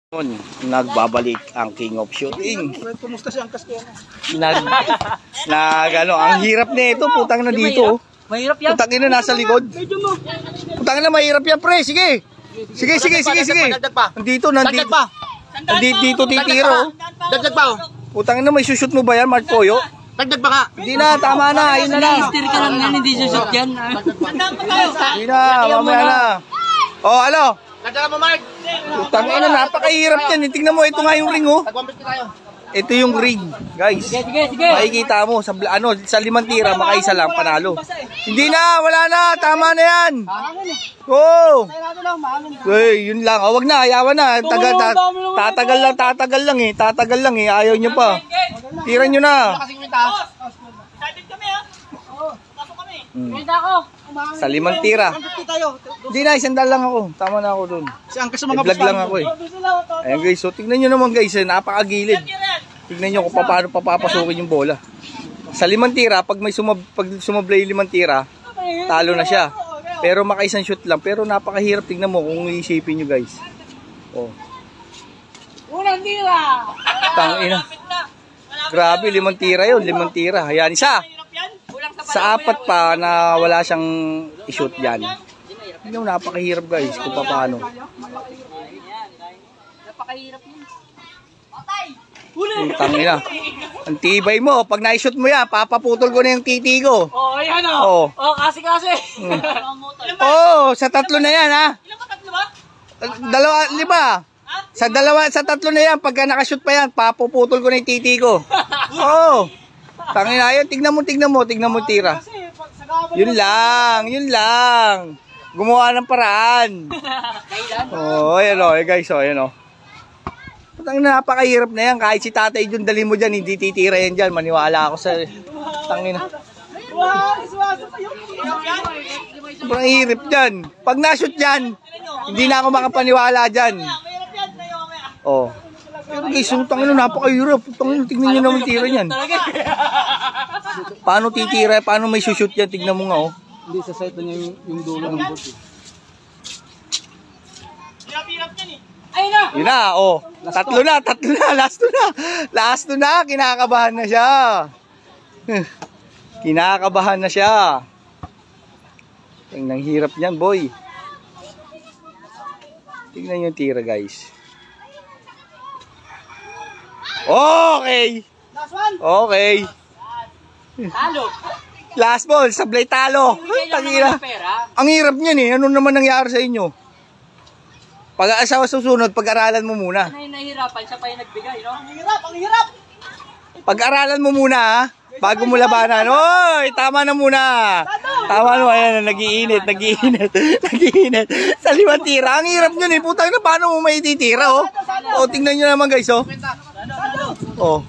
Nagbabalik ang King of Shooting. Kumusta si Angkas ko? Ang hirap na ito, putang na dito. Mahirap yan. Putang ina nasa likod. Putang na mahirap yan, pre. Sige. Sige. Nandito titiro. Dagdag pa. Putang na may shoot mo ba yan, Mark Poyo? Dagdag pa ka. Hindi na, tama na. Ayun na lang. Steer ka lang yan, hindi shoot yan. Hindi na, mamaya na. Oh, alo. Dagdag mo, Mark. Putang ina, napakahirap yan. Tingnan mo, ito nga yung ring, oh. Tag-150 tayo. Ito yung ring, guys. Sige. Makikita mo sa sa 5 tira, makaisa lang panalo. Hindi na, wala na, tama na yan. Oh. Hey, yun lang. Wag na, ayawan na. Tatagal lang eh. Ayaw niyo pa. Tira niyo na. Sa 5 tira. Hindi na, isandal lang ako. Tama na ako dun. Si Angkas sa mga vlog lang ako eh. Ayan guys, so tingnan nyo naman guys, napakagilid. Tingnan nyo kung paano papapasukin yung bola. Sa 5 tira, pag sumablay 5 tira, talo na siya. Pero makaisang shoot lang. Pero napakahirap, tingnan mo kung iisipin nyo guys. Oh. Unang tira! Tangina. Grabe, 5 tira yun, 5 tira. Ayan, isa. Sa 4 pa na wala siyang i-shoot yan. Tingnan mo, napakahirap guys kung paano. Napakahirap yun. Tangina. Ang tibay mo. Pag na-shoot mo yan, papaputol ko na yung titi ko. Oh, ayan o. Oh, kasi. Oh, sa 3 na yan ha. Ilan ba, 3 ba? 5. Sa 3 na yan, pagka nakashoot pa yan, papuputol ko na yung titi ko. Oh. Tangina yun. Tignan mo tira. Yun lang. Gumawa ng paraan. Oh, ayan o. Guys, oh, ayan o. Putang napakahirap na yan. Kahit si tatay dyan, dali mo dyan, hindi titira yan dyan. Maniwala ako sa tangina. Sobrang hirap dyan. Pag na-shoot dyan, hindi na ako makapaniwala dyan. Oh. Pero guys, yung tangina napakahirap. Tingnan nyo naman tira yan. Paano titira? Paano may shoot yan? Tignan mo nga oh. Hindi, sa site niya yung dulo ng board. Hirap yan eh. Ayun na! Yun na, oh. Tatlo na. Last na. Kinakabahan na siya. Kinakabahan na siya. Tingnan, hirap niyan, boy. Tingnan yung tira, guys. Okay. Okay. Talo. Last ball, sablay talo. Ang hirap niyan eh. Ano naman nangyari sa inyo? Pag-aasawa susunod, pag-aralan mo muna. Ano yung nahihirapan? Siya pa yung nagbigay, no? Ang hirap! Pag-aralan mo muna ha. Bago mo labanan. Oy, tama na muna. Tama na, ayan, nagiinit. Sa 5 tira. Ang hirap niyan eh. Putang na, paano mo may titira oh? Oh, tingnan nyo naman guys oh. Oh.